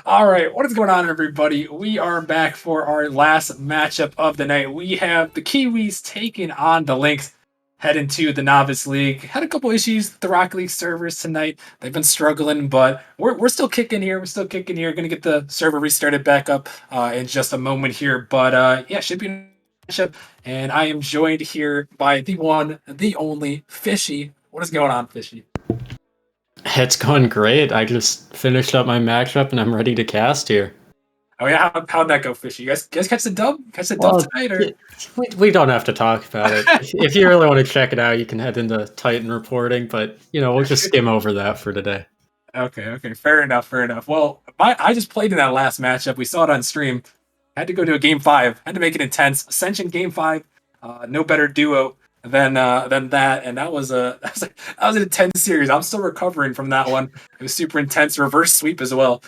All right, what is going on, everybody? We are back for our last matchup of the night. We have the Kiwis taking on the Lynx, heading to the Novice League. Had a couple issues with the Rocket League servers tonight. They've been struggling, but we're still kicking here. We're still kicking here. Going to get the server restarted back up in just a moment here. But yeah, should be a matchup. And I am joined here by the one, the only Fishy. What is going on, Fishy? It's going great. I just finished up my matchup and I'm ready to cast here. Oh yeah, how'd that go, Fishy? You guys catch the dub? Catch the dub Well, tonight, or? we don't have to talk about it. If you really want to check it out, you can head into Titan reporting, but we'll just skim over that for today. Okay, fair enough, fair enough. Well, I just played in that last matchup. We saw it on stream. Had to go to a game five. Had to make it intense. Ascension game five. No better duo than that, and that was a that was an intense series. I'm still recovering from that one. It was super intense. Reverse sweep as well.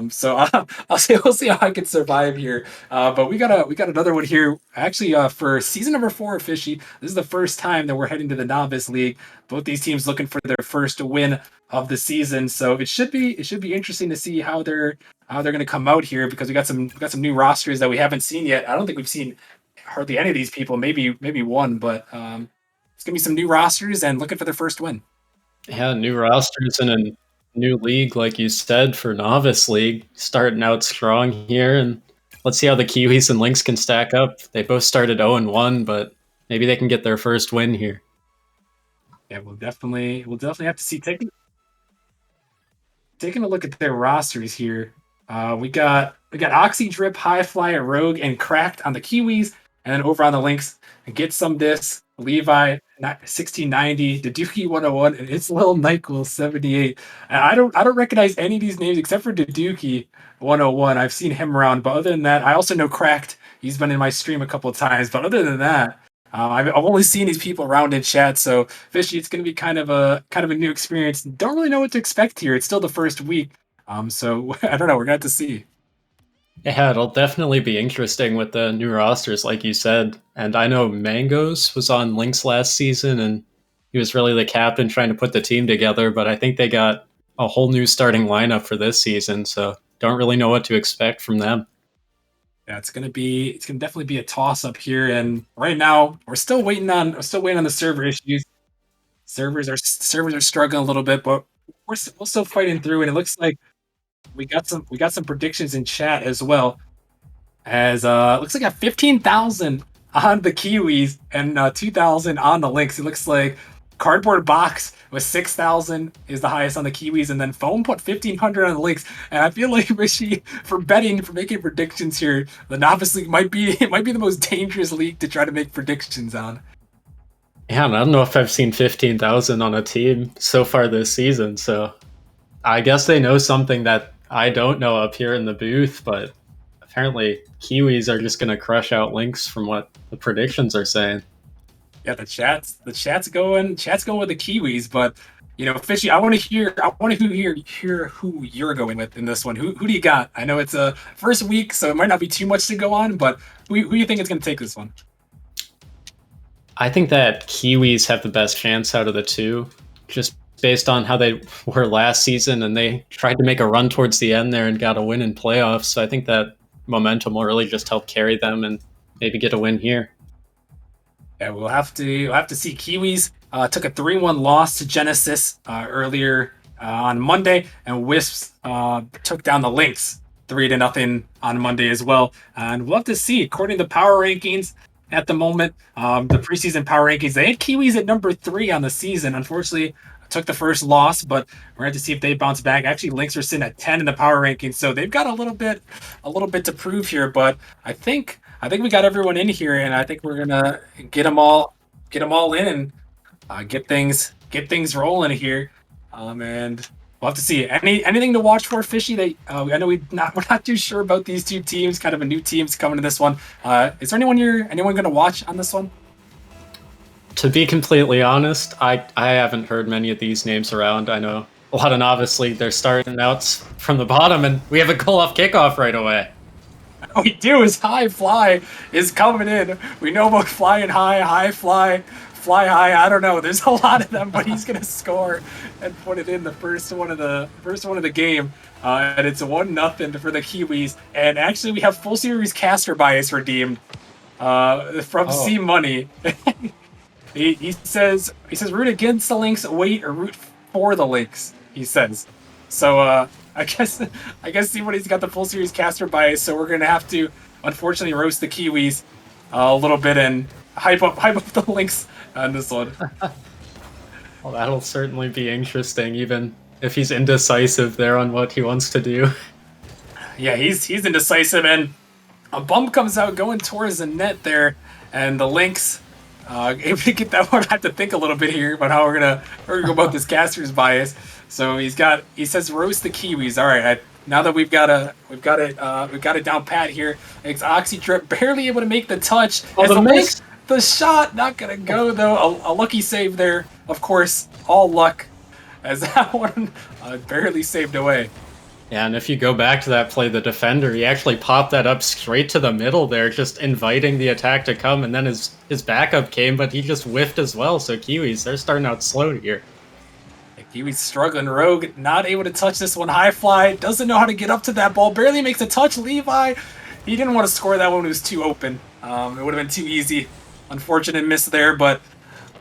So we'll see how I can survive here. But we got another one here. Actually, for season number 4 of Fishy, this is the first time that we're heading to the Novice League. Both these teams looking for their first win of the season. So it should be interesting to see how they're going to come out here, because we got some new rosters that we haven't seen yet. I don't think we've seen hardly any of these people. Maybe one, but it's gonna be some new rosters and looking for their first win. Yeah, new rosters and a new league, like you said, for Novice League, starting out strong here. And let's see how the Kiwis and Lynx can stack up. They both started 0-1, but maybe they can get their first win here. Yeah, we'll definitely have to see. Taking a look at their rosters here. We got Oxy, Drip, High Fly, Rogue, and Cracked on the Kiwis, and then over on the Lynx, Get Some Dis, Levi 1690, Daduki 101, and It's Lil Nyquil 78. And I don't recognize any of these names except for Daduki 101. I've seen him around, but other than that, I also know Cracked. He's been in my stream a couple of times, but other than that, I've only seen these people around in chat. So Fishy, it's going to be kind of a new experience. Don't really know what to expect here. It's still the first week, so I don't know. We're going to have to see. Yeah, it'll definitely be interesting with the new rosters, like you said. And I know Mangos was on Lynx last season, and he was really the captain trying to put the team together. But I think they got a whole new starting lineup for this season, so don't really know what to expect from them. Yeah, it's gonna definitely be a toss up here. And right now, we're still waiting on the server issues. Servers are struggling a little bit, but we're still fighting through. And it looks like we got some predictions in chat as well. As looks like I got 15,000 on the Kiwis and 2,000 on the Lynx. It looks like Cardboard Box with 6,000 is the highest on the Kiwis, and then Foam put 1,500 on the Lynx. And I feel like Rishi, for making predictions here, the Novice League might be the most dangerous league to try to make predictions on. Yeah, and I don't know if I've seen 15,000 on a team so far this season, so I guess they know something that I don't know up here in the booth, but apparently Kiwis are just going to crush out Lynx from what the predictions are saying. Yeah, the chat's going with the Kiwis, but Fishy, I want to hear who you're going with in this one. Who do you got? I know it's a first week, so it might not be too much to go on, but who do you think is going to take this one? I think that Kiwis have the best chance out of the two, just based on how they were last season, and they tried to make a run towards the end there and got a win in playoffs. So I think that momentum will really just help carry them and maybe get a win here. Yeah, we'll have to see. Kiwis took a 3-1 loss to Genesis earlier on Monday, and Wisps took down the Lynx 3-0 on Monday as well. And we'll have to see. According to the power rankings at the moment, the preseason power rankings, they had Kiwis at number 3 on the season. Unfortunately, took the first loss, but we're going to see if they bounce back. Actually, Lynx are sitting at 10 in the power rankings, so they've got a little bit to prove here. But I think we got everyone in here, and I think we're gonna get them all in and get things rolling here. And we'll have to see. Anything to watch for, Fishy? I know we're not too sure about these two teams. Kind of a new teams coming to this one. Is there anyone going to watch on this one? To be completely honest, I haven't heard many of these names around. I know a lot of Novice League, they're starting out from the bottom, and we have a goal off kickoff right away. All we do is High Fly is coming in. We know about flying high, fly high. I don't know. There's a lot of them, but he's gonna score and put it in the first one of the game. And it's 1-0 for the Kiwis. And actually, we have full series caster bias redeemed from Oh, C Money. he says root against the Lynx, wait, or root for the Lynx. He says. So I guess C Money's got the full series caster bias. So we're gonna have to unfortunately roast the Kiwis a little bit and hype up the Lynx on this one. well, that'll certainly be interesting, even if he's indecisive there on what he wants to do. Yeah, he's indecisive, and a bump comes out going towards the net there, and the Lynx able to get that one. I have to think a little bit here about how we're gonna go about this caster's bias. So he says roast the Kiwis. All right, now that we've got it down pat here. It's Oxy Drip barely able to make the touch Oh, as the the Lynx. miss! The shot not gonna go though. A lucky save there, of course. All luck, as that one barely saved away. Yeah, and if you go back to that play, the defender, he actually popped that up straight to the middle there, just inviting the attack to come, and then his backup came, but he just whiffed as well, so Kiwis, they're starting out slow here. Kiwi's struggling. Rogue not able to touch this one. High fly. Doesn't know how to get up to that ball. Barely makes a touch. Levi, he didn't want to score that one. It was too open. It would have been too easy. Unfortunate miss there, but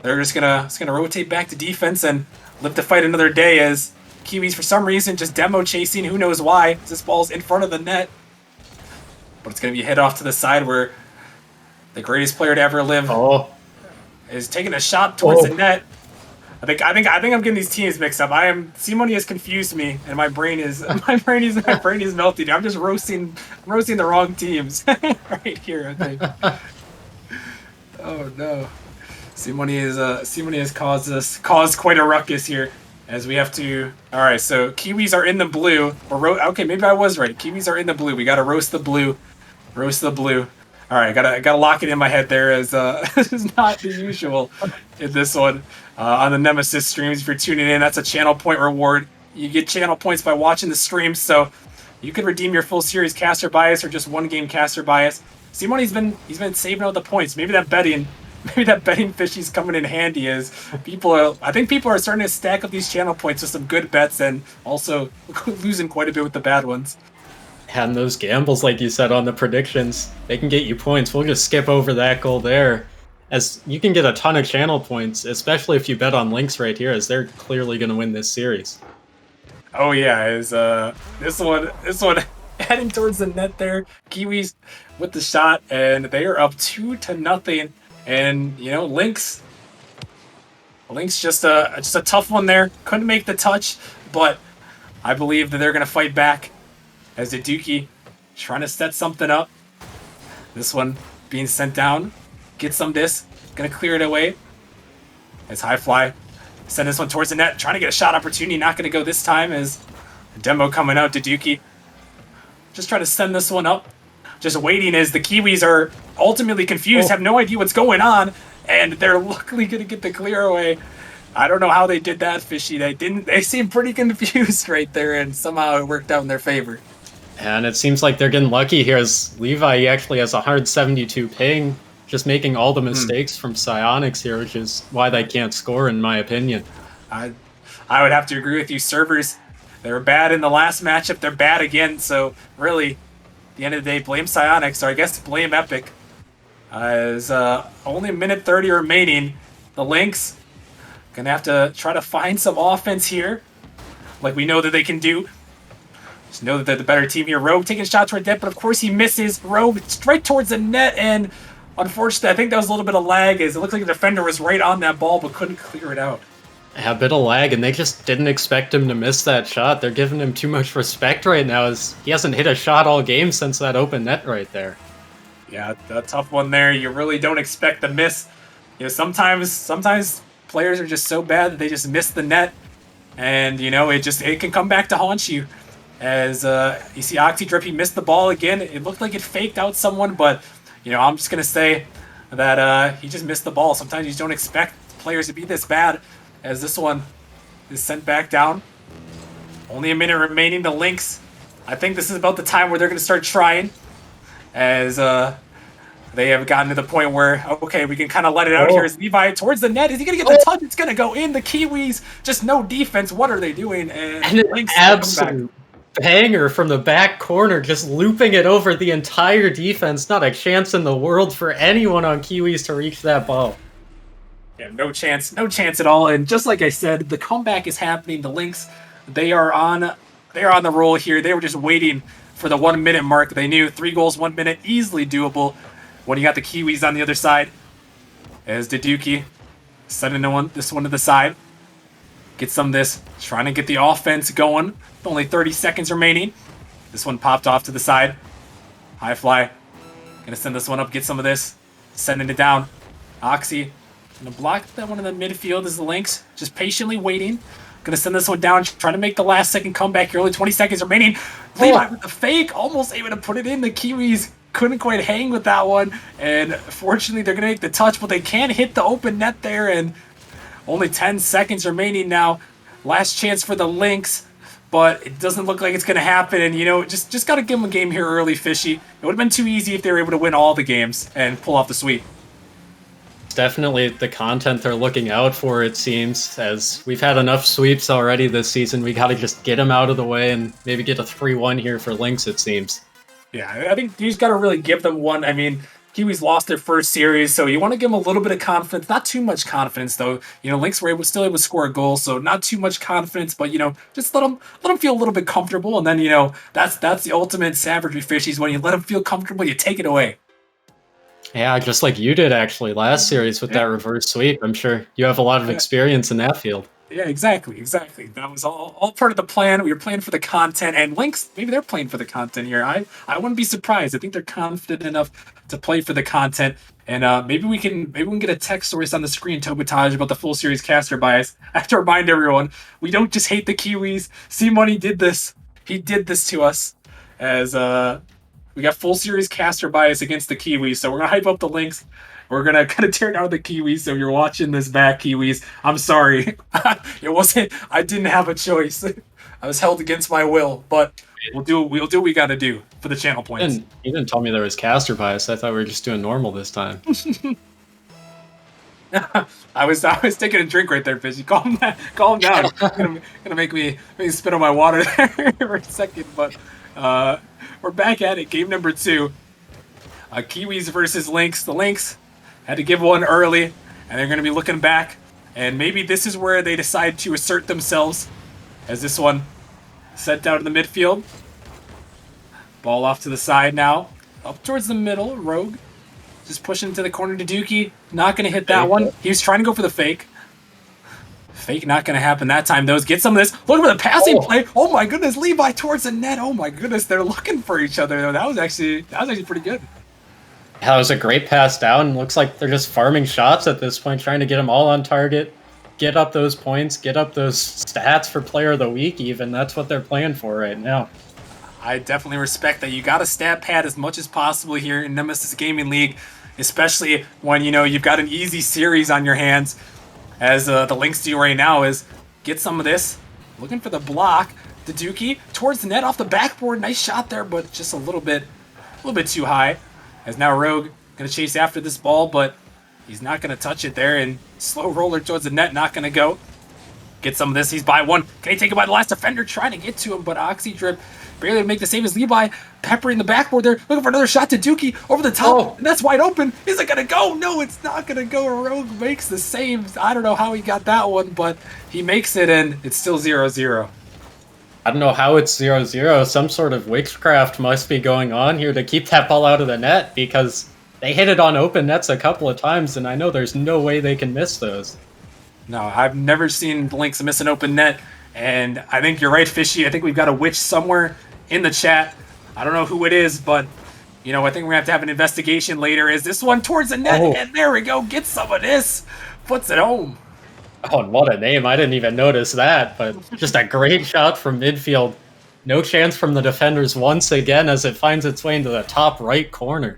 they're just gonna rotate back to defense and live to fight another day as Kiwis, for some reason, just demo chasing. Who knows why? This ball's in front of the net. But it's going to be hit off to the side where the greatest player to ever live Oh, is taking a shot towards oh. the net. I think I'm getting these teams mixed up. Simone has confused me, and my brain is melting. I'm just roasting the wrong teams right here. I think. Oh no, Simone has caused quite a ruckus here, as we have to. All right, so Kiwis are in the blue. Okay, maybe I was right. Kiwis are in the blue. We got to roast the blue. Roast the blue. All right, gotta lock it in my head there, as this is not the usual in this one. On the Nemesis streams, if you're tuning in, that's a channel point reward. You get channel points by watching the streams, so you could redeem your full series caster bias or just one game caster bias. Simone, he's been saving out the points. Maybe that betting fishy's coming in handy, as I think people are starting to stack up these channel points with some good bets and also losing quite a bit with the bad ones. And those gambles, like you said, on the predictions, they can get you points. We'll just skip over that goal there, as you can get a ton of channel points, especially if you bet on Lynx right here, as they're clearly going to win this series. Oh yeah, is this one heading towards the net there. Kiwis with the shot, and they are up 2-0. And Lynx just a tough one there. Couldn't make the touch, but I believe that they're gonna fight back, as the Dookie trying to set something up. This one being sent down. Get some disc. Gonna clear it away. As high fly. Send this one towards the net. Trying to get a shot opportunity. Not gonna go this time, as demo coming out to Dookie. Just trying to send this one up. Just waiting, as the Kiwis are ultimately confused. Have no idea what's going on. And they're luckily gonna get the clear away. I don't know how they did that, Fishy. They seemed pretty confused right there, and somehow it worked out in their favor. And it seems like they're getting lucky here, as Levi, he actually has 172 ping, just making all the mistakes from Psionics here, which is why they can't score, in my opinion. I would have to agree with you. Servers, they were bad in the last matchup. They're bad again. So really, at the end of the day, blame Psionics, or I guess blame Epic. As only a minute 30 remaining, the Lynx gonna have to try to find some offense here, like we know that they can do. Just know that they're the better team here. Rogue taking shots right there, but of course he misses. Rogue straight towards the net, and unfortunately, I think that was a little bit of lag, as it looked like the defender was right on that ball, but couldn't clear it out. A bit of lag, and they just didn't expect him to miss that shot. They're giving him too much respect right now, as he hasn't hit a shot all game since that open net right there. Yeah, a tough one there. You really don't expect the miss. Sometimes players are just so bad that they just miss the net, and it can come back to haunt you. As you see Oxydrip, he missed the ball again. It looked like it faked out someone, but I'm just gonna say that he just missed the ball. Sometimes you just don't expect players to be this bad, as this one is sent back down. Only a minute remaining. The Lynx, I think this is about the time where they're gonna start trying, as they have gotten to the point where, okay, we can kind of let it out here. As Levi towards the net, is he gonna get the touch? It's gonna go in. The Kiwis, just no defense. What are they doing? And And an Lynx absolute banger from the back corner, just looping it over the entire defense. Not a chance in the world for anyone on Kiwis to reach that ball. Yeah, no chance at all. And just like I said, the comeback is happening. The Lynx, they are on the roll here. They were just waiting for the 1 minute mark. They knew 3 goals, 1 minute, easily doable. When you got the Kiwis on the other side, as Daduki sending this one to the side, get some of this, trying to get the offense going. With only 30 seconds remaining. This one popped off to the side. High fly. Gonna send this one up, get some of this, sending it down. Oxy gonna block that one in the midfield as the Lynx just patiently waiting. Gonna send this one down, trying to make the last second comeback here. Only 20 seconds remaining. Levi with the fake, almost able to put it in. The Kiwis couldn't quite hang with that one, and fortunately they're gonna make the touch, but they can't hit the open net there. And only 10 seconds remaining now. Last chance for the Lynx, but it doesn't look like it's gonna happen. And just gotta give them a game here early, Fishy. It would have been too easy if they were able to win all the games and pull off the sweep. Definitely the content they're looking out for, it seems, as we've had enough sweeps already this season. We got to just get them out of the way and maybe get a 3-1 here for Lynx, it seems. Yeah, I think you just got to really give them one. I mean, Kiwis lost their first series, so you want to give them a little bit of confidence. Not too much confidence, though. Lynx were still able to score a goal, so not too much confidence. But just let them feel a little bit comfortable, and then that's the ultimate savagery, Fishies. When you let them feel comfortable, you take it away. Yeah, just like you did actually last series with that reverse sweep. I'm sure you have a lot of experience in that field. Yeah, exactly. That was all part of the plan. We were playing for the content, and Lynx, maybe they're playing for the content here. I wouldn't be surprised. I think they're confident enough to play for the content, and maybe we can get a text or on the screen, Tobotage, about the full series caster bias. I have to remind everyone, we don't just hate the Kiwis. C Money did this. He did this to us, as we got full series caster bias against the Kiwis, so we're gonna hype up the Lynx. We're gonna kind of tear down the Kiwis. So if you're watching this back, Kiwis, I'm sorry. It wasn't. I didn't have a choice. I was held against my will. But we'll do what we got to do for the channel points. You didn't tell me there was caster bias. I thought we were just doing normal this time. I was taking a drink right there, Fishy. Calm down. Gonna make me spit on my water there for a second. But we're back at it. Game number 2. Kiwis versus Lynx. The Lynx had to give one early, and they're going to be looking back. And maybe this is where they decide to assert themselves, as this one sent down to the midfield. Ball off to the side now. Up towards the middle. Rogue just pushing to the corner to Dookie. Not going to hit that one. He was trying to go for the fake. Fake not going to happen that time, though. Get some of this. Look for the passing play. Oh, my goodness. Levi towards the net. Oh, my goodness. They're looking for each other, though. That was actually pretty good. That was a great pass down. Looks like they're just farming shots at this point, trying to get them all on target, get up those points, get up those stats for player of the week even. That's what they're playing for right now. I definitely respect that. You got to stat pad as much as possible here in Nemesis Gaming League, especially when you've got an easy series on your hands, as the Lynx do right now. Is get some of this. Looking for the block. Daduki towards the net off the backboard. Nice shot there, but just a little bit too high. As now Rogue going to chase after this ball, but he's not going to touch it there. And slow roller towards the net, not going to go. Get some of this. He's by one. Can he take it by the last defender? Trying to get to him, but Oxy Drip barely to make the save as Levi. Peppering the backboard there. Looking for another shot to Dookie over the top. And that's wide open. Is it going to go? No, it's not going to go. Rogue makes the save. I don't know how he got that one, but he makes it, and it's still 0-0. I don't know how it's 0-0. Some sort of witchcraft must be going on here to keep that ball out of the net, because they hit it on open nets a couple of times, and I know there's no way they can miss those. No, I've never seen the Lynx miss an open net, and I think you're right, Fishy. I think we've got a witch somewhere in the chat. I don't know who it is, but I think we're going to have an investigation later. Is this one towards the net? And there we go. Get some of this. Puts it home. Oh, and what a name. I didn't even notice that, but just a great shot from midfield. No chance from the defenders once again as it finds its way into the top right corner.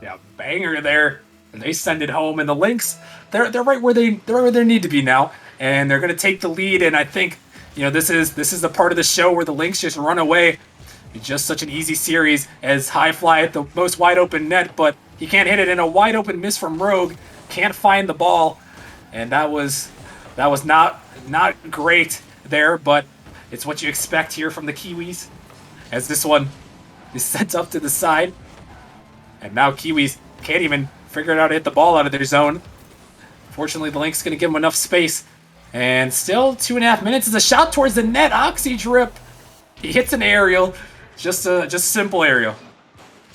Yeah, banger there. And they send it home, and the Lynx, they're right where they need to be now, and they're going to take the lead. And I think this is the part of the show where the Lynx just run away. It's just such an easy series, as high fly at the most wide open net, but he can't hit it, in a wide open miss from Rogue. Can't find the ball. And that was not great there, but It's what you expect here from the Kiwis. As this one is sent up to the side. And now Kiwis can't even figure out how to hit the ball out of their zone. Fortunately, the Lynx going to give them enough space. And still 2.5 minutes is a shot towards the net. Oxy drip. He hits an aerial. Just simple aerial.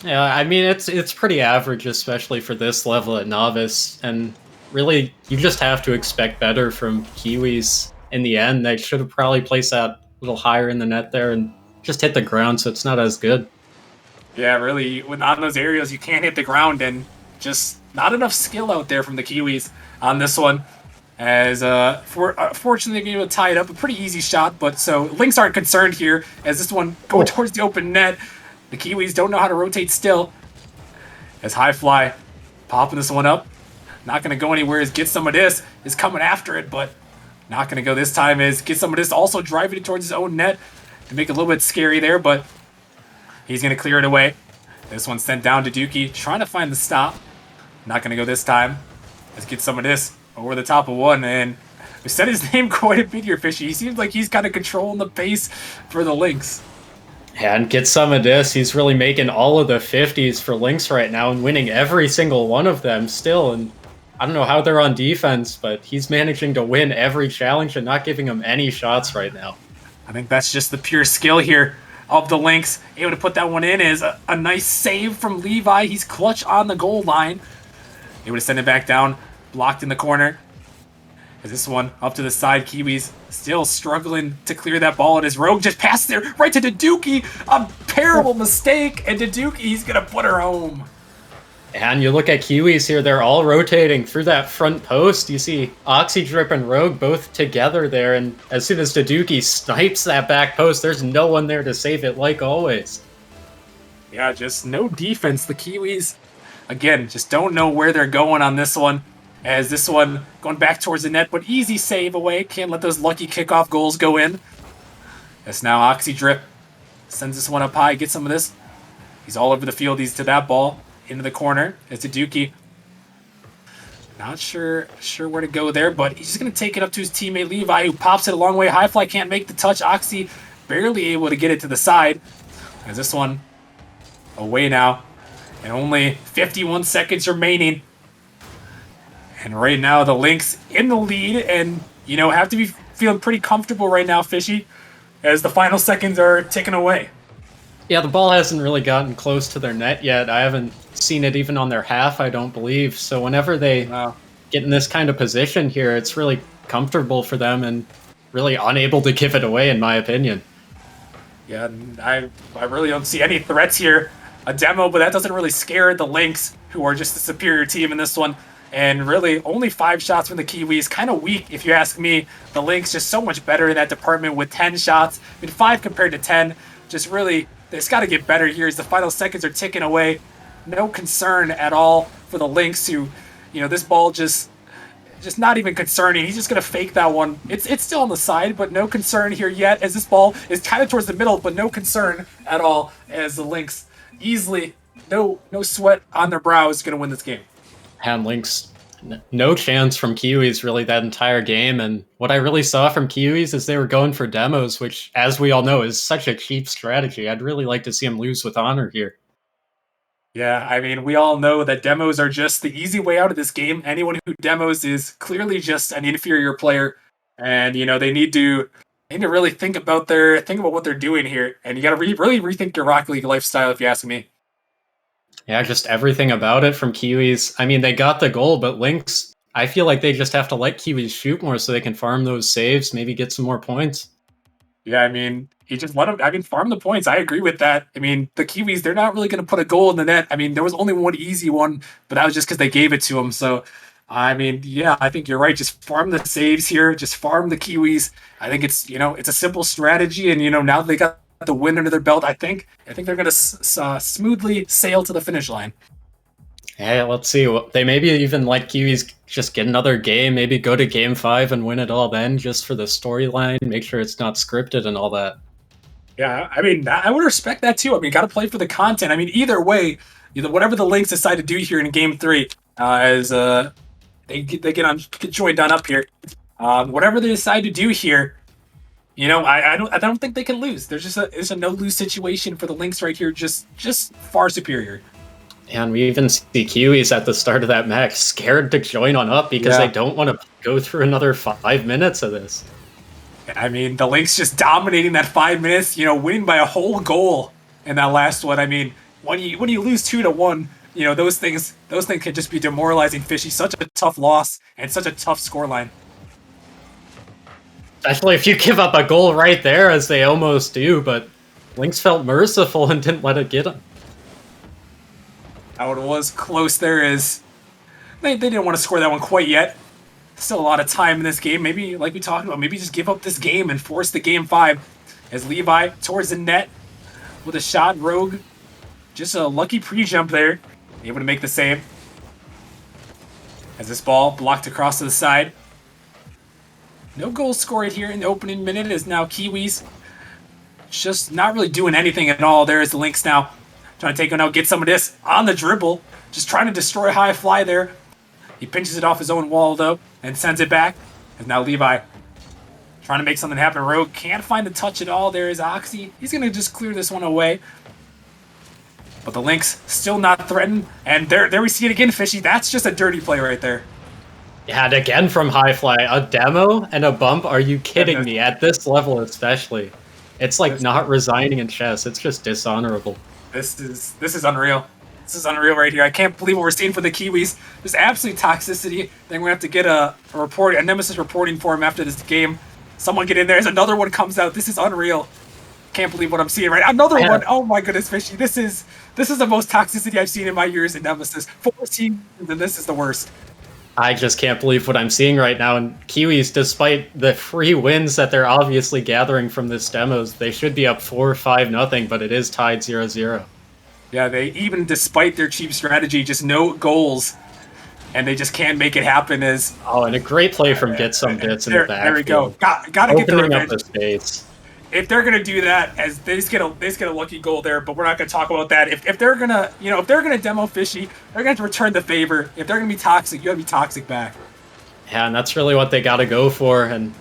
Yeah, I mean it's pretty average, especially for this level at novice. And really, you just have to expect better from Kiwis. In the end, they should have probably placed that a little higher in the net there and just hit the ground, so it's not as good. Yeah, really, on those aerials, you can't hit the ground, and just not enough skill out there from the Kiwis on this one. As fortunately, they're able to tie it up. A pretty easy shot, but so Lynx aren't concerned here as this one going towards the open net. The Kiwis don't know how to rotate still. As High Fly popping this one up. Not going to go anywhere as Get Some of This is coming after it, but not going to go this time as Get Some of This also driving it towards his own net to make it a little bit scary there, but he's going to clear it away. This one's sent down to Dookie, trying to find the stop. Not going to go this time. Let's Get Some of This over the top of one, and we said his name quite a bit here, Fishy. He seems like he's kind of controlling the pace for the Lynx. And Get Some of This, he's really making all of the 50s for Lynx right now and winning every single one of them still. And I don't know how they're on defense, but he's managing to win every challenge and not giving them any shots right now. I think that's just the pure skill here of the Lynx. Able to put that one in is a nice save from Levi. He's clutch on the goal line. Able to send it back down. Blocked in the corner. As this one up to the side, Kiwis still struggling to clear that ball, and his Rogue just passed there right to Daduki. A terrible mistake, and Daduki's gonna put her home. And you look at Kiwis here, they're all rotating through that front post. You see Oxydrip and Rogue both together there, and as soon as Daduki snipes that back post, there's no one there to save it like always. Yeah, just no defense. The Kiwis, again, just don't know where they're going on this one. As this one going back towards the net, but easy save away. Can't let those lucky kickoff goals go in. As now Oxydrip sends this one up high, gets some of this. He's all over the field. He's to that ball. Into the corner. It's a Dookie. Not sure where to go there, but he's just going to take it up to his teammate Levi, who pops it a long way. High Fly can't make the touch. Oxy barely able to get it to the side. As this one away now. And only 51 seconds remaining. And right now, the Lynx in the lead, and, you know, have to be feeling pretty comfortable right now, Fishy, as the final seconds are ticking away. Yeah, the ball hasn't really gotten close to their net yet. I haven't seen it even on their half, I don't believe. So whenever they get in this kind of position here, it's really comfortable for them and really unable to give it away, in my opinion. Yeah, I really don't see any threats here. A demo, but that doesn't really scare the Lynx, who are just the superior team in this one. And really, only 5 shots from the Kiwis. Kind of weak, if you ask me. The Lynx just so much better in that department with 10 shots. I mean, 5 compared to 10. Just really, it's got to get better here as the final seconds are ticking away. No concern at all for the Lynx, who, you know, this ball just not even concerning. He's just going to fake that one. It's still on the side, but no concern here yet, as this ball is kind of towards the middle, but no concern at all, as the Lynx easily, no sweat on their brow, is going to win this game. And Lynx, no chance from Kiwis really that entire game. And what I really saw from Kiwis is they were going for demos, which, as we all know, is such a cheap strategy. I'd really like to see them lose with honor here. Yeah, I mean, we all know that demos are just the easy way out of this game. Anyone who demos is clearly just an inferior player, and, you know, they need to really think about what they're doing here. And you got to really rethink your Rocket League lifestyle, if you ask me. Yeah, just everything about it from Kiwis. I mean, they got the goal, but Lynx, I feel like they just have to let Kiwis shoot more so they can farm those saves, maybe get some more points. Yeah, I mean, he just let them, farm the points. I agree with that. I mean, the Kiwis, they're not really going to put a goal in the net. I mean, there was only one easy one, but that was just because they gave it to him. So, I mean, yeah, I think you're right. Just farm the saves here. Just farm the Kiwis. I think it's, you know, it's a simple strategy. And, you know, now they got the win under their belt, I think they're going to smoothly sail to the finish line. Hey, let's see. They maybe even let Kiwis just get another game, maybe go to game 5 and win it all then, just for the storyline, make sure it's not scripted and all that. Yeah, I mean, I would respect that too. I mean, got to play for the content. I mean, either way, whatever the Lynx decide to do here in game 3, as they get joined on up here, whatever they decide to do here, I don't think they can lose. There's a no lose situation for the Lynx right here. Just far superior. And we even see Kiwis at the start of that match scared to join on up because they Yeah. don't want to go through another 5 minutes of this. I mean, the Lynx just dominating that 5 minutes. Winning by a whole goal in that last one. I mean, when you lose 2-1, those things can just be demoralizing. Fishy, such a tough loss and such a tough scoreline. Especially if you give up a goal right there, as they almost do, but Lynx felt merciful and didn't let it get them. How it was close there is they didn't want to score that one quite yet. Still a lot of time in this game. Maybe, like we talked about, maybe just give up this game and force the game 5. As Levi towards the net with a shot. Rogue, just a lucky pre-jump there. Able to make the save. As this ball blocked across to the side. No goal scored here in the opening minute as now Kiwis just not really doing anything at all. There is the Lynx now. Trying to take him out, get some of this on the dribble. Just trying to destroy high fly there. He pinches it off his own wall, though, and sends it back. And now Levi trying to make something happen. Rogue can't find the touch at all. There is Oxy. He's going to just clear this one away. But the Lynx still not threatened. And there we see it again, Fishy. That's just a dirty play right there. Yeah, and again from high fly, a demo and a bump. Are you kidding me? At this level, especially, it's like not resigning in chess. It's just dishonorable. This is unreal. This is unreal right here. I can't believe what we're seeing for the Kiwis. There's absolute toxicity. Then we're gonna have to get a Nemesis reporting for him after this game. Someone get in there as another one comes out. This is unreal. Can't believe what I'm seeing right. Another one. Oh my goodness, Fishy. This is the most toxicity I've seen in my years in Nemesis. 14, and this is the worst. I just can't believe what I'm seeing right now. And Kiwis, despite the free wins that they're obviously gathering from this demos, they should be up 4-5-0, but it is tied 0-0. Yeah, they even despite their cheap strategy, just no goals, and they just can't make it happen. And a great play from Get Some Bits in the back. There we go. Gotta get the opening up revenge. the space. If they're gonna do that, as they just get a lucky goal there, but we're not gonna talk about that. If they're gonna demo Fishy, they're gonna have to return the favor. If they're gonna be toxic, you gotta be toxic back. Yeah, and that's really what they got to go for. And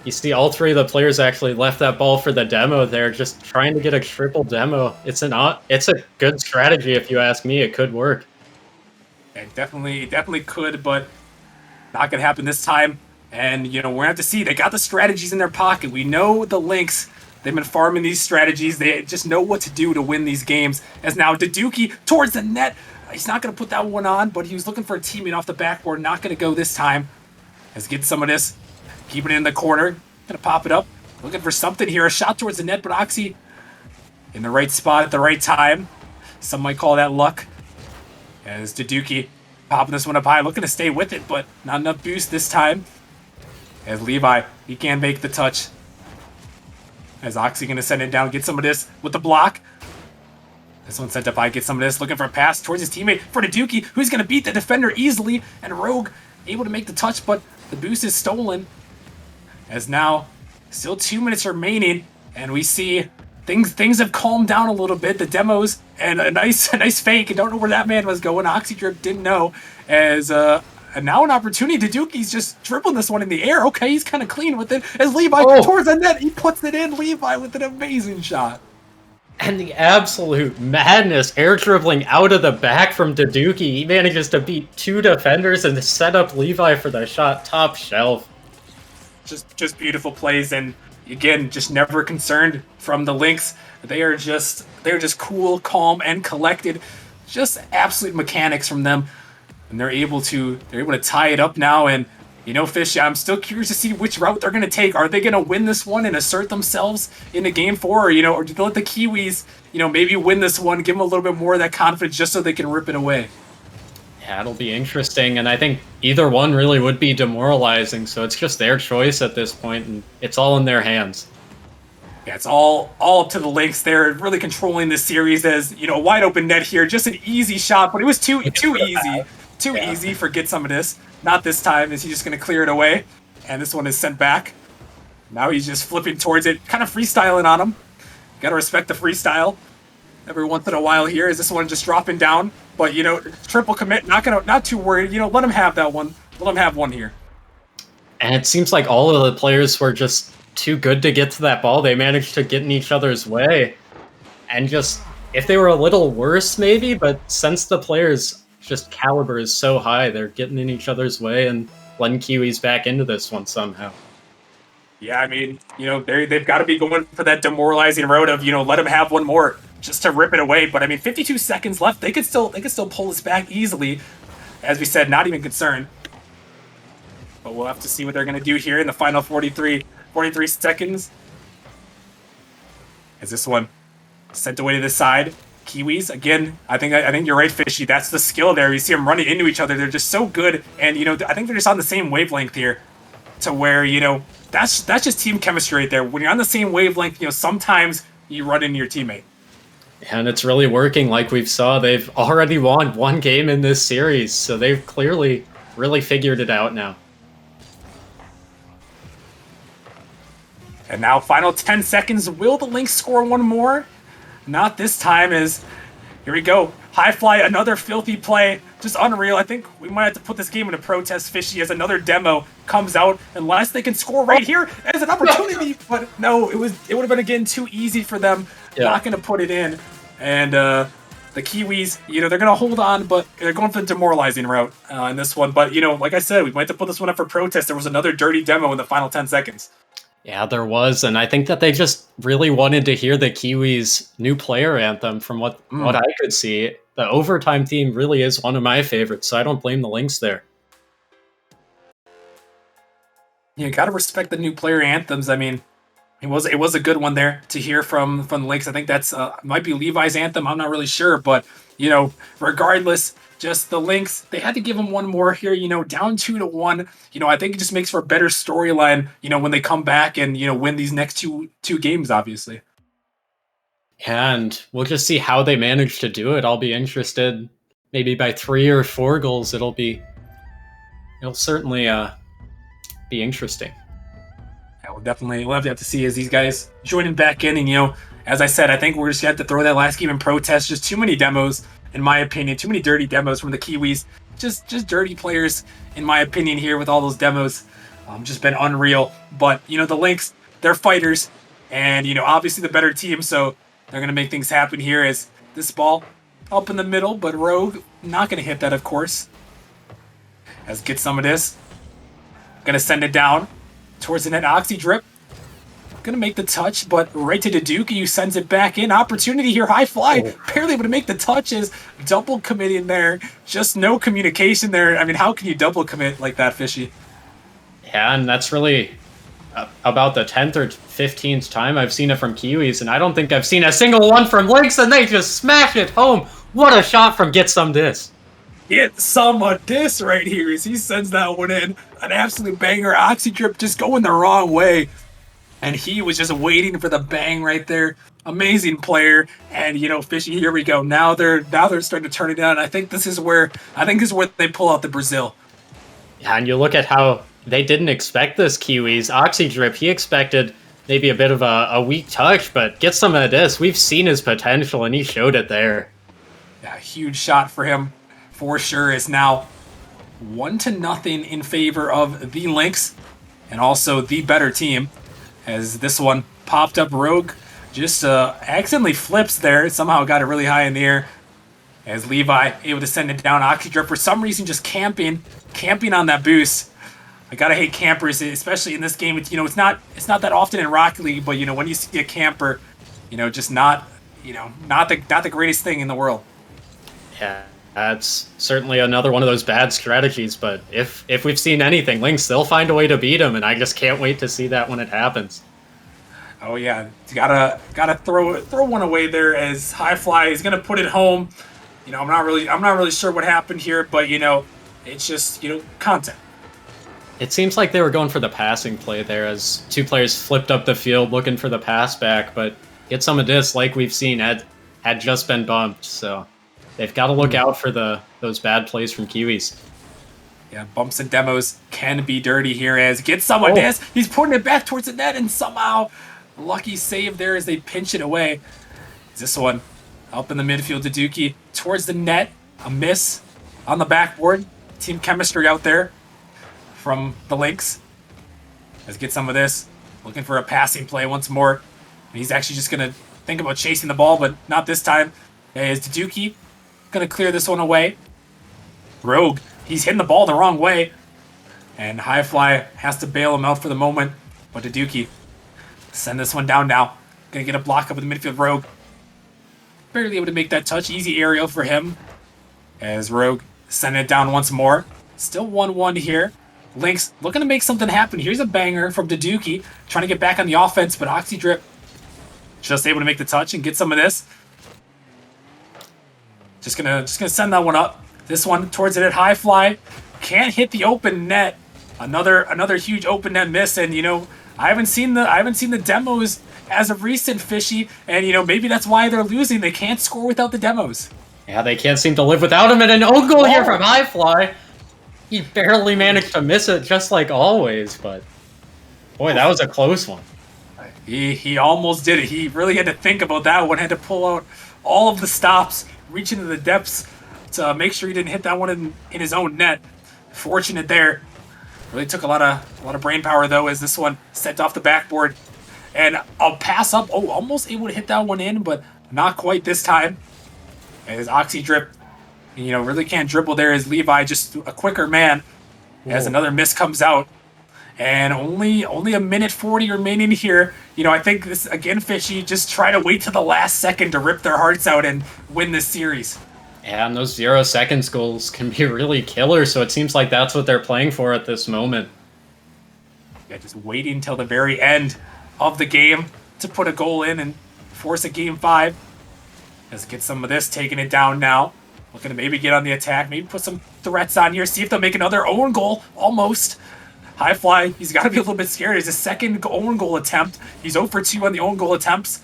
you see all 3 of the players actually left that ball for the demo there, just trying to get a triple demo. It's a good strategy if you ask me. It could work. It definitely could, but not gonna happen this time. And we're gonna have to see. They got the strategies in their pocket. We know the Lynx. They've been farming these strategies. They just know what to do to win these games. As now Daduki towards the net. He's not gonna put that one on, but he was looking for a teammate off the backboard. Not gonna go this time. Let's get some of this. Keep it in the corner. Gonna pop it up. Looking for something here. A shot towards the net, but Oxy in the right spot at the right time. Some might call that luck. As Daduki popping this one up high. Looking to stay with it, but not enough boost this time. As Levi, he can't make the touch. As Oxy gonna send it down, get some of this with the block. This one sent up high, get some of this. Looking for a pass towards his teammate for Daduki, who's gonna beat the defender easily. And Rogue able to make the touch, but the boost is stolen. As now, still 2 minutes remaining, and we see things have calmed down a little bit. The demos and a nice fake. I don't know where that man was going. Oxydrip didn't know. As and now an opportunity. Daduki's just dribbling this one in the air. Okay, he's kind of clean with it. As Levi towards the net, he puts it in. Levi with an amazing shot. And the absolute madness, air dribbling out of the back from Daduki. He manages to beat 2 defenders and set up Levi for the shot. Top shelf. Just beautiful plays, and again, just never concerned from the Lynx. They're just cool, calm, and collected. Just absolute mechanics from them. And they're able to tie it up now. And Fish, I'm still curious to see which route they're gonna take. Are they gonna win this one and assert themselves into game 4, or do they let the Kiwis, maybe win this one, give them a little bit more of that confidence just so they can rip it away? Yeah, it'll be interesting, and I think either one really would be demoralizing, so it's just their choice at this point, and it's all in their hands. Yeah, it's all up to the Lynx. They're really controlling this series as, wide open net here. Just an easy shot, but it was too easy. Too easy for Get Some of This. Not this time. Is he just going to clear it away? And this one is sent back. Now he's just flipping towards it, kind of freestyling on him. Got to respect the freestyle every once in a while here. Is this one just dropping down? But, triple commit, not too worried. Let him have that one. Let him have one here. And it seems like all of the players were just too good to get to that ball. They managed to get in each other's way. And just, if they were a little worse, maybe, but since the players' just caliber is so high, they're getting in each other's way and letting Kiwis back into this one somehow. Yeah, I mean, they've got to be going for that demoralizing road of, let them have one more just to rip it away. But I mean, 52 seconds left. They could still pull this back easily. As we said, not even concerned. But we'll have to see what they're going to do here in the final 43 seconds. Is this one sent away to the side? Kiwis again. I think you're right, Fishy. That's the skill there. You see them running into each other. They're just so good, and I think they're just on the same wavelength here, to where that's just team chemistry right there. When you're on the same wavelength, sometimes you run into your teammate. And it's really working, like we've saw. They've already won one game in this series, so they've clearly really figured it out now. And now, final 10 seconds. Will the Lynx score one more? Not this time, as here we go. High fly, another filthy play. Just unreal. I think we might have to put this game into protest, Fishy, as another demo comes out. Unless they can score right here as an opportunity. But no, it would have been, again, too easy for them. Yeah. Not going to put it in. And the Kiwis, they're going to hold on, but they're going for the demoralizing route in this one. But, like I said, we might have to put this one up for protest. There was another dirty demo in the final 10 seconds. Yeah, there was, and I think that they just really wanted to hear the Kiwis' new player anthem. From what I could see, the overtime theme really is one of my favorites, so I don't blame the Lynx there. You gotta respect the new player anthems. I mean, it was a good one there to hear from the Lynx. I think that's might be Levi's anthem. I'm not really sure, but regardless. Just the Lynx, they had to give them one more here, down 2-1. I think it just makes for a better storyline, when they come back and, win these next two games, obviously. And we'll just see how they manage to do it. I'll be interested. Maybe by 3 or 4 goals, it'll certainly be interesting. Yeah, we'll have to see as these guys joining back in. And, as I said, I think we're just going to have to throw that last game in protest. Just too many demos. In my opinion, too many dirty demos from the Kiwis. Just dirty players, in my opinion, here with all those demos. Just been unreal. But, the Lynx, they're fighters. And, obviously the better team. So they're going to make things happen here as this ball up in the middle. But Rogue, not going to hit that, of course. As get some of this. Going to send it down towards the net. Oxy drip. Gonna make the touch, but right to Duduki, who sends it back in. Opportunity here, high fly, barely able to make the touches. Double commit in there, just no communication there. I mean, how can you double commit like that, Fishy? Yeah, and that's really about the 10th or 15th time I've seen it from Kiwis, and I don't think I've seen a single one from Lynx, and they just smash it home. What a shot from Get Some Dis. Get some of this right here as he sends that one in. An absolute banger. Oxy drip just going the wrong way. And he was just waiting for the bang right there. Amazing player. And Fishy, here we go. Now they're starting to turn it down. I think this is where they pull out the Brazil. Yeah, and you look at how they didn't expect this Kiwis. Oxy drip, he expected maybe a bit of a weak touch, but Get Some of this. We've seen his potential, and he showed it there. Yeah, huge shot for him, for sure. Is now 1-0 in favor of the Lynx, and also the better team. As this one popped up, Rogue just accidentally flips there. Somehow got it really high in the air. As Levi able to send it down. Oxydrip for some reason just camping on that boost. I gotta hate campers, especially in this game. It's it's not that often in Rocket League, but when you see a camper, just not the greatest thing in the world. Yeah, that's certainly another one of those bad strategies, but if we've seen anything, Lynx, they'll find a way to beat them, and I just can't wait to see that when it happens. Oh yeah, gotta throw one away there as high fly is gonna put it home. I'm not really sure what happened here, but it's just content. It seems like they were going for the passing play there as two players flipped up the field looking for the pass back, but Get Some of this, like we've seen, had just been bumped, so they've got to look out for those bad plays from Kiwis. Yeah, bumps and demos can be dirty here as Get Some of this. He's putting it back towards the net, and somehow lucky save there as they pinch it away. This one up in the midfield to Dookie towards the net. A miss on the backboard. Team chemistry out there from the Lynx. Let's get some of this. Looking for a passing play once more. And he's actually just going to think about chasing the ball, but not this time. Is Duduki going to clear this one away? Rogue, he's hitting the ball the wrong way. And High Fly has to bail him out for the moment. But Duduki, send this one down now. Going to get a block up with the midfield Rogue. Barely able to make that touch. Easy aerial for him. As Rogue send it down once more. Still 1-1 here. Lynx looking to make something happen. Here's a banger from Duduki, trying to get back on the offense, but Oxydrip just able to make the touch and get some of this. Just gonna send that one up. This one towards it at High Fly. Can't hit the open net. Another huge open net miss, and I haven't seen the demos as of recent, Fishy, and maybe that's why they're losing. They can't score without the demos. Yeah, they can't seem to live without him, and an own goal here from High Fly. He barely managed to miss it, just like always, but boy, that was a close one. He almost did it. He really had to think about that one, had to pull out all of the stops, reach into the depths to make sure he didn't hit that one in his own net. Fortunate there. Really took a lot of brain power though, as this one sent off the backboard. And I'll pass up. Oh, almost able to hit that one in, but not quite this time. As Oxydrip, really can't dribble there. As Levi just a quicker man. As another miss comes out. And only a minute 40 remaining here. I think this, again, Fishy, just try to wait to the last second to rip their hearts out and win this series. Yeah, and those 0 seconds goals can be really killer, so it seems like that's what they're playing for at this moment. Yeah, just waiting till the very end of the game to put a goal in and force a game 5. Let's get some of this, taking it down now. Looking to maybe get on the attack, maybe put some threats on here, see if they'll make another own goal, almost. High Fly, he's got to be a little bit scared. It's his second own goal attempt. He's 0 for 2 on the own goal attempts.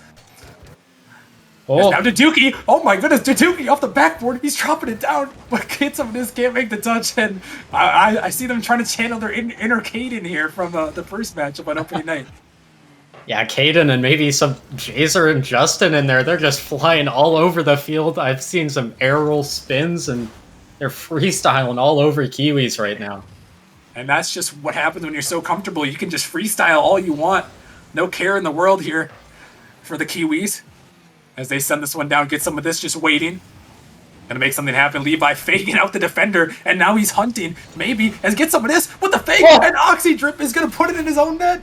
Oh. Now Duduki. Oh my goodness, Duduki off the backboard. He's dropping it down, but kids of this can't make the touch. And I see them trying to channel their inner Caden here from the first matchup on opening night. Yeah, Caden and maybe some Jazer and Justin in there. They're just flying all over the field. I've seen some air roll spins, and they're freestyling all over Kiwis right now. And that's just what happens when you're so comfortable. You can just freestyle all you want. No care in the world here for the Kiwis. As they send this one down, get some of this, just waiting. Gonna make something happen. Levi faking out the defender, and now he's hunting. Maybe, as get some of this with the fake, and Oxydrip is gonna put it in his own net.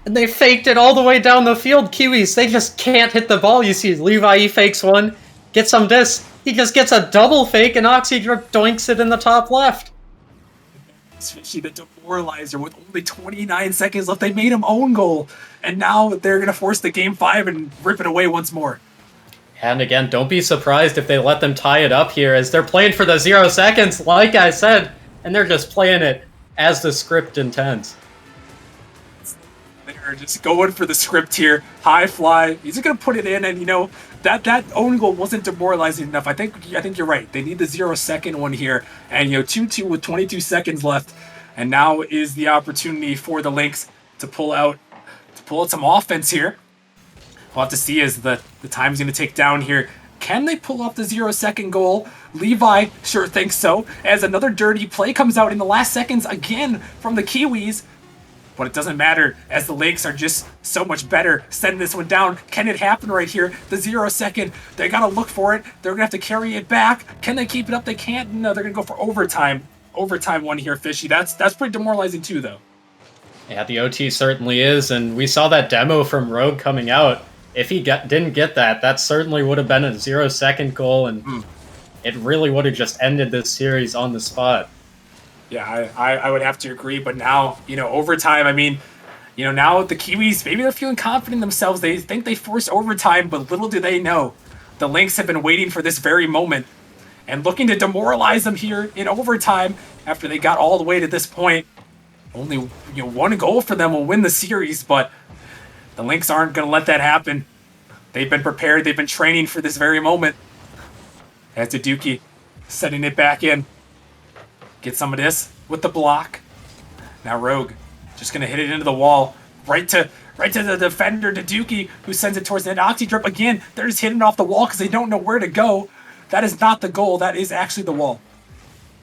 And they faked it all the way down the field. Kiwis, they just can't hit the ball. You see Levi, he fakes one, gets some of this. He just gets a double fake, and Oxydrip doinks it in the top left. Especially the demoralizer with only 29 seconds left. They made him own goal, and now they're gonna force the game 5 and rip it away once more. And again, don't be surprised if they let them tie it up here, as they're playing for the 0 seconds, like I said, and they're just playing it as the script intends. They're just going for the script here. High Fly, he's just gonna put it in, and that own goal wasn't demoralizing enough. I think you're right. They need the 0 second one here, and 2-2 with 22 seconds left, and now is the opportunity for the Lynx to pull out some offense here. We'll have to see as the time's going to tick down here. Can they pull off the 0 second goal? Levi sure thinks so, as another dirty play comes out in the last seconds again from the Kiwis. But it doesn't matter, as the Lynx are just so much better sending this one down. Can it happen right here? The 0 second. They got to look for it. They're going to have to carry it back. Can they keep it up? They can't. No, they're going to go for overtime. Overtime one here, Fishy. That's pretty demoralizing too, though. Yeah, the OT certainly is, and we saw that demo from Rogue coming out. If he didn't get that, that certainly would have been a 0 second goal, and it really would have just ended this series on the spot. Yeah, I would have to agree, but now, overtime, now the Kiwis, maybe they're feeling confident in themselves. They think they forced overtime, but little do they know. The Lynx have been waiting for this very moment and looking to demoralize them here in overtime after they got all the way to this point. Only one goal for them will win the series, but the Lynx aren't going to let that happen. They've been prepared. They've been training for this very moment. As Duduki setting it back in. Get some of this with the block. Now Rogue just going to hit it into the wall. Right to the defender, Duduki, who sends it towards the end. Oxydrip again. They're just hitting it off the wall because they don't know where to go. That is not the goal. That is actually the wall.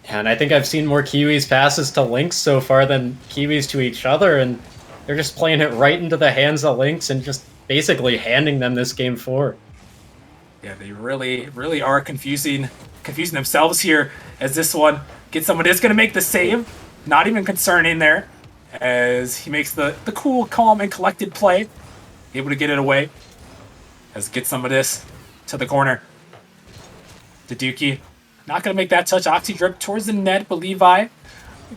And I think I've seen more Kiwis passes to Lynx so far than Kiwis to each other, and They're just playing it right into the hands of Lynx and just basically handing them this game 4. Yeah, they really are confusing themselves here as this one gets someone is going to make the save. Not even concerning there as he makes the cool, calm, and collected play. Able to get it away as get some of this to the corner. To Dookie. Not going to make that touch. Oxy drip towards the net, but Levi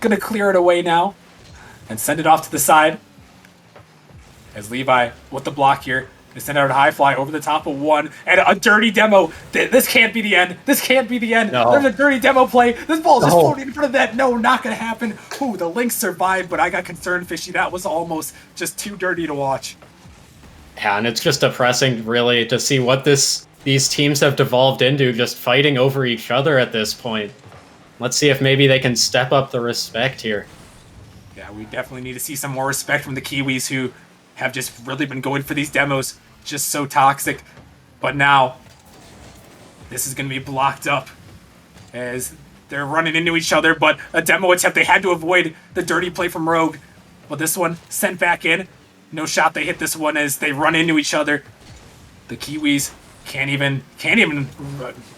going to clear it away now and send it off to the side. As Levi with the block here. They send out a high fly over the top of one and a dirty demo. This can't be the end. This can't be the end. No. There's a dirty demo play. This ball's just floating in front of that. No, not going to happen. Ooh, the Lynx survived, but I got concerned, Fishy. That was almost just too dirty to watch. Yeah, and it's just depressing, really, to see what these teams have devolved into, just fighting over each other at this point. Let's see if maybe they can step up the respect here. Yeah, we definitely need to see some more respect from the Kiwis who have just really been going for these demos. Just so toxic. But now, this is going to be blocked up as they're running into each other. But a demo attempt, they had to avoid the dirty play from Rogue. But this one sent back in. No shot, they hit this one as they run into each other. The Kiwis can't even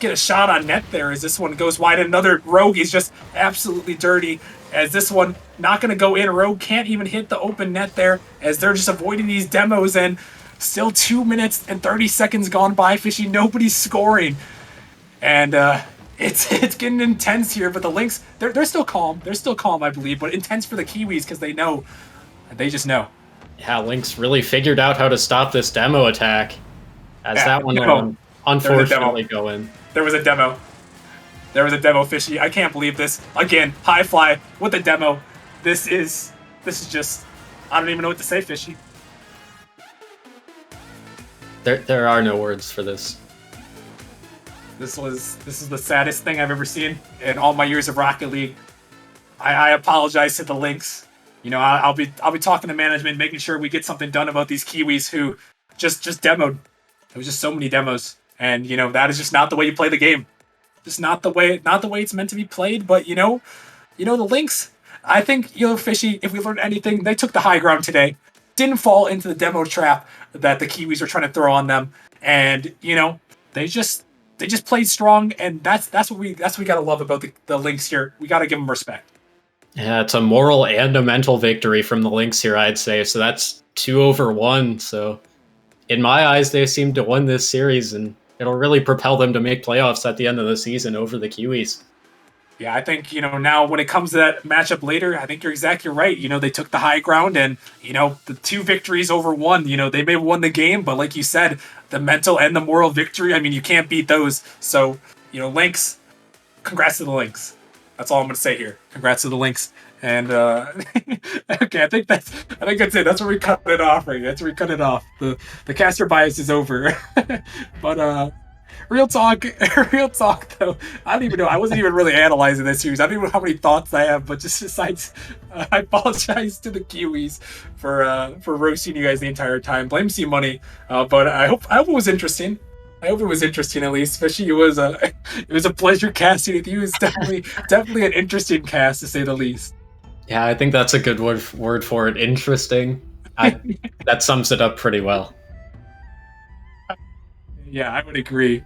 get a shot on net there as this one goes wide. Another Rogue is just absolutely dirty as this one not going to go in. Rogue can't even hit the open net there as they're just avoiding these demos, and still 2 minutes and 30 seconds gone by, Fishy. Nobody's scoring. And it's getting intense here, but the Lynx, they're still calm. They're still calm, I believe, but intense for the Kiwis because they know. They just know. Yeah, Lynx really figured out how to stop this demo attack. As that one will unfortunately go in. There was a demo. There was a demo, Fishy. I can't believe this. Again, high fly with a demo. This is just, I don't even know what to say, Fishy. There are no words for this. This is the saddest thing I've ever seen in all my years of Rocket League. I apologize to the Lynx. You know, I'll be talking to management, making sure we get something done about these Kiwis who just demoed. There was just so many demos, and you know that is just not the way you play the game. Just not the way it's meant to be played. But you know the Lynx. I think Fishy. If we learned anything, they took the high ground today. Didn't fall into the demo trap that the Kiwis are trying to throw on them, and they just played strong, and that's what we gotta love about the Lynx here. We gotta give them respect. Yeah, it's a moral and a mental victory from the Lynx here, I'd say. So that's 2-1. So in my eyes, they seem to win this series, and it'll really propel them to make playoffs at the end of the season over the Kiwis. Yeah, I think, now when it comes to that matchup later, I think you're exactly right. They took the high ground, and, the 2 victories over 1, they may have won the game, but like you said, the mental and the moral victory, I mean, you can't beat those. So, Lynx, congrats to the Lynx. That's all I'm going to say here. Congrats to the Lynx. And, okay, I think that's it. That's where we cut it off right here. That's where we cut it off. The caster bias is over. But, real talk though. I don't even know. I wasn't even really analyzing this series. I don't even know how many thoughts I have, but just besides, I apologize to the Kiwis for roasting you guys the entire time. Blame C Money. But I hope it was interesting. I hope it was interesting at least. Especially it was a pleasure casting with you. It was definitely an interesting cast to say the least. Yeah, I think that's a good word for it. Interesting. That sums it up pretty well. Yeah, I would agree.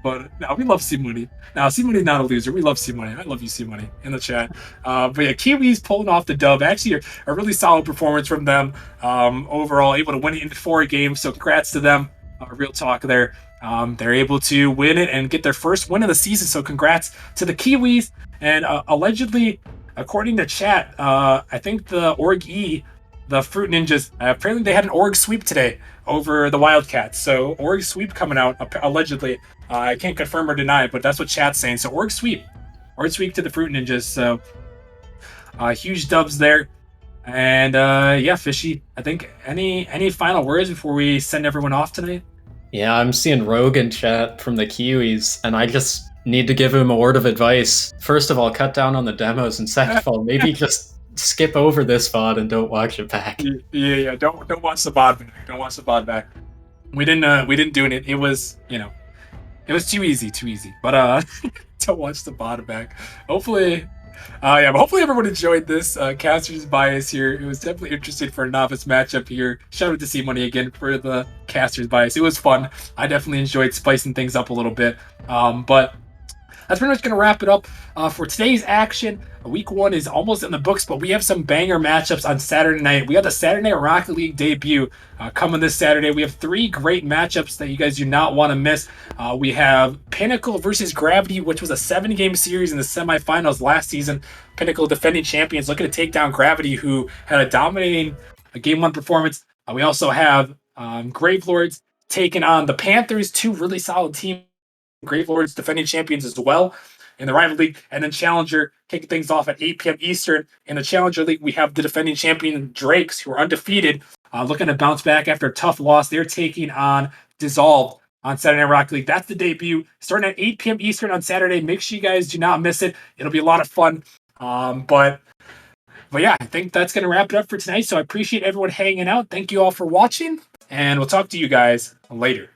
But no, we love C Money. Now, C Money's not a loser. We love C Money. I love you, C Money, in the chat. But yeah, Kiwis pulling off the dub. Actually, a really solid performance from them. Overall, able to win it in 4 games. So congrats to them. Real talk there. They're able to win it and get their first win of the season. So congrats to the Kiwis. And allegedly, according to chat, I think the Org E, the Fruit Ninjas, apparently they had an Org sweep today over the Wildcats. So Org sweep coming out, allegedly. I can't confirm or deny, but that's what chat's saying. So Org sweep to the Fruit Ninjas. So huge dubs there. And yeah, Fishy, I think any final words before we send everyone off tonight? Yeah, I'm seeing Rogue in chat from the Kiwis, and I just need to give him a word of advice. First of all, cut down on the demos, and second of all, maybe just skip over this VOD and don't watch it back. Yeah. Don't watch the VOD back. Don't watch the VOD back. We didn't do it. It was it was too easy. But don't watch the VOD back. Hopefully Yeah, but hopefully everyone enjoyed this caster's bias here. It was definitely interesting for a novice matchup here. Shout out to C Money again for the caster's bias. It was fun. I definitely enjoyed spicing things up a little bit. But that's pretty much going to wrap it up for today's action. Week 1 is almost in the books, but we have some banger matchups on Saturday night. We have the Saturday Night Rocket League debut coming this Saturday. We have 3 great matchups that you guys do not want to miss. We have Pinnacle versus Gravity, which was a 7-game series in the semifinals last season. Pinnacle defending champions looking to take down Gravity, who had a dominating Game 1 performance. We also have Gravelords taking on the Panthers, 2 really solid teams. Gravelords defending champions as well in the rival league, and then Challenger kicking things off at 8 p.m. Eastern. In the Challenger League, we have the defending champion Drakes, who are undefeated, looking to bounce back after a tough loss. They're taking on Dissolved on Saturday Night Rocket League. That's the debut, starting at 8 p.m. Eastern on Saturday. Make sure you guys do not miss it. It'll be a lot of fun. But yeah, I think that's going to wrap it up for tonight. So I appreciate everyone hanging out. Thank you all for watching, and we'll talk to you guys later.